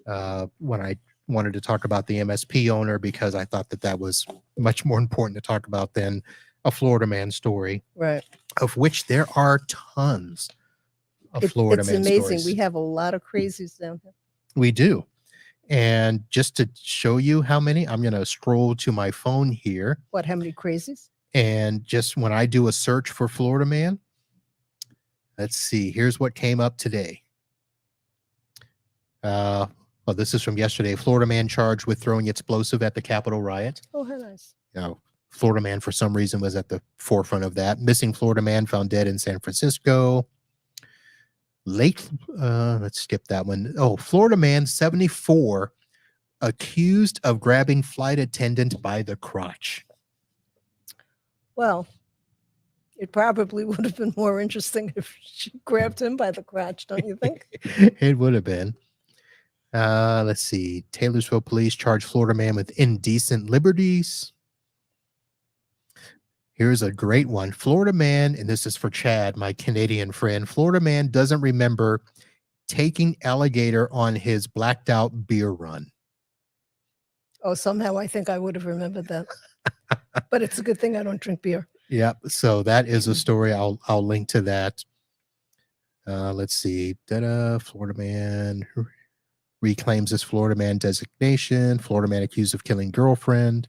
when I wanted to talk about the MSP owner, because I thought that was much more important to talk about than a Florida man story, Right. of which there are tons of Florida It's man amazing. stories. We have a lot of crazies down here. We do. And just to show you how many, I'm going to scroll to my phone here. What, how many crazies? And just when I do a search for Florida man, let's see, here's what came up today. Well, this is from yesterday. Florida man charged with throwing explosive at the Capitol riot. Oh, how nice. Florida man, for some reason, was at the forefront of that. Missing Florida man found dead in San Francisco. Let's skip that one. Oh, Florida man, 74, accused of grabbing flight attendant by the crotch. Well, it probably would have been more interesting if she grabbed him by the crotch, don't you think? It would have been. Let's see. Taylorsville police charged Florida man with indecent liberties. Here's a great one. Florida man, and this is for Chad, my Canadian friend. Florida man doesn't remember taking alligator on his blacked out beer run. Oh, somehow I think I would have remembered that. But it's a good thing I don't drink beer. Yep. So that is a story. I'll link to that. Let's see. Florida man reclaims his Florida man designation. Florida man accused of killing girlfriend.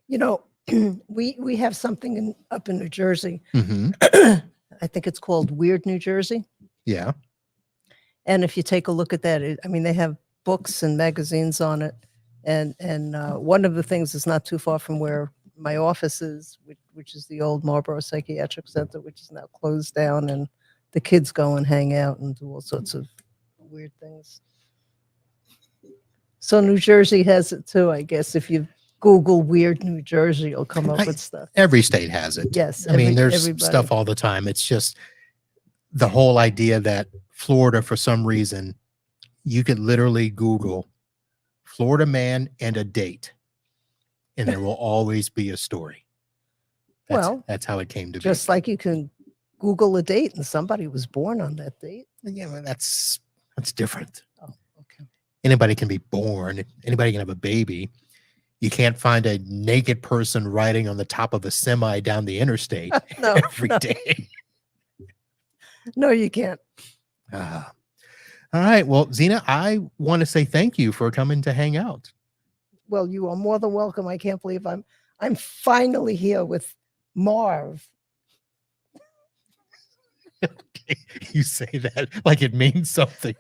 You know, We have something up in New Jersey. Hmm. I think it's called Weird New Jersey. Yeah. And if you take a look at that, I mean, they have books and magazines on it. And one of the things is not too far from where my office is, which is the old Marlboro Psychiatric Center, which is now closed down. And the kids go and hang out and do all sorts of weird things. So New Jersey has it too, I guess. If you Google Weird New Jersey, you'll come up with stuff. Every state has it. Yes. I mean, there's everybody. stuff all the time. It's just the whole idea that Florida, for some reason, you could literally Google Florida man and a date, and there will always be a story. That's how it came to be. Just like you can Google a date and somebody was born on that date. Yeah, well, that's different. Oh, okay. Anybody can be born. Anybody can have a baby. You can't find a naked person riding on the top of a semi down the interstate every day. No, you can't. All right. Well, Zina, I want to say thank you for coming to hang out. Well, you are more than welcome. I can't believe I'm finally here with Marv. Okay. You say that like it means something.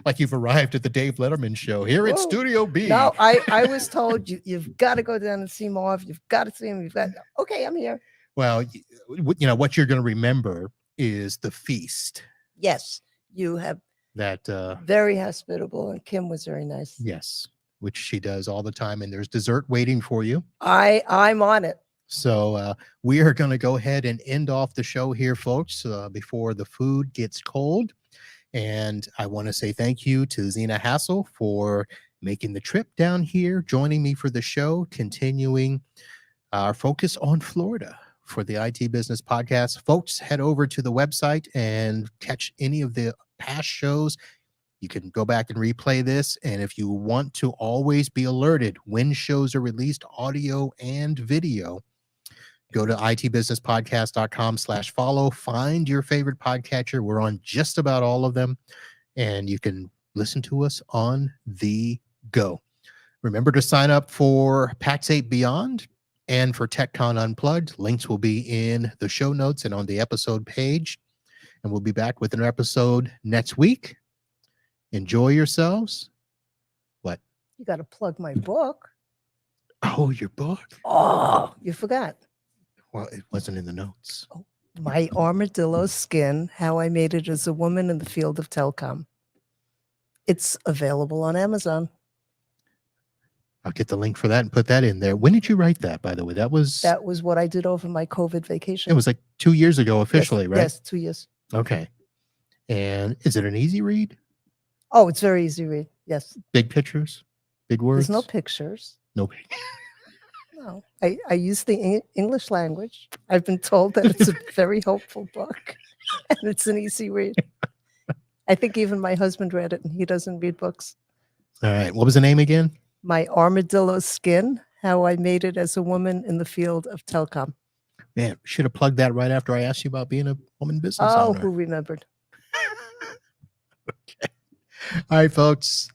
Like you've arrived at the Dave Letterman show here at Whoa. Studio B. No, I was told you've got to go down and see Marv. You've got to see him. Okay, I'm here. Well, you know what you're going to remember is the feast. Yes, you have That very hospitable, and Kim was very nice. yes, which she does all the time, and there's dessert waiting for you. I'm on it. So we are going to go ahead and end off the show here, folks, before the food gets cold. And I want to say thank you to Zina Hassel for making the trip down here, joining me for the show, continuing our focus on Florida for the IT Business Podcast. Folks, head over to the website and catch any of the past shows. You can go back and replay this. And if you want to always be alerted when shows are released, audio and video, go to itbusinesspodcast.com/follow. Find your favorite podcatcher. We're on just about all of them. And you can listen to us on the go. Remember to sign up for PAX 8 Beyond and for TechCon Unplugged. Links will be in the show notes and on the episode page. And we'll be back with an episode next week. Enjoy yourselves. What? You got to plug my book. Oh, your book? Oh, you forgot. Well, it wasn't in the notes. Oh, My Armadillo Skin, How I Made It as a Woman in the Field of Telecom. It's available on Amazon. I'll get the link for that and put that in there. When did you write that, by the way? That was what I did over my COVID vacation. it was like 2 years ago officially, Yes, right? Yes, 2 years. Okay. And is it an easy read? Oh, it's very easy to read. Yes. Big pictures? Big words? There's no pictures. No. No. I use the English language. I've been told that it's a very hopeful book and it's an easy read. I think even my husband read it and he doesn't read books. All right. What was the name again? My Armadillo Skin, How I Made It as a Woman in the Field of Telecom. Man, should have plugged that right after I asked you about being a woman business Oh, owner. who remembered? Okay. All right, folks.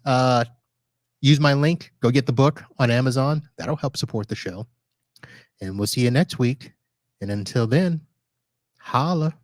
Use my link. Go get the book on Amazon. That'll help support the show. And we'll see you next week. And until then, holla.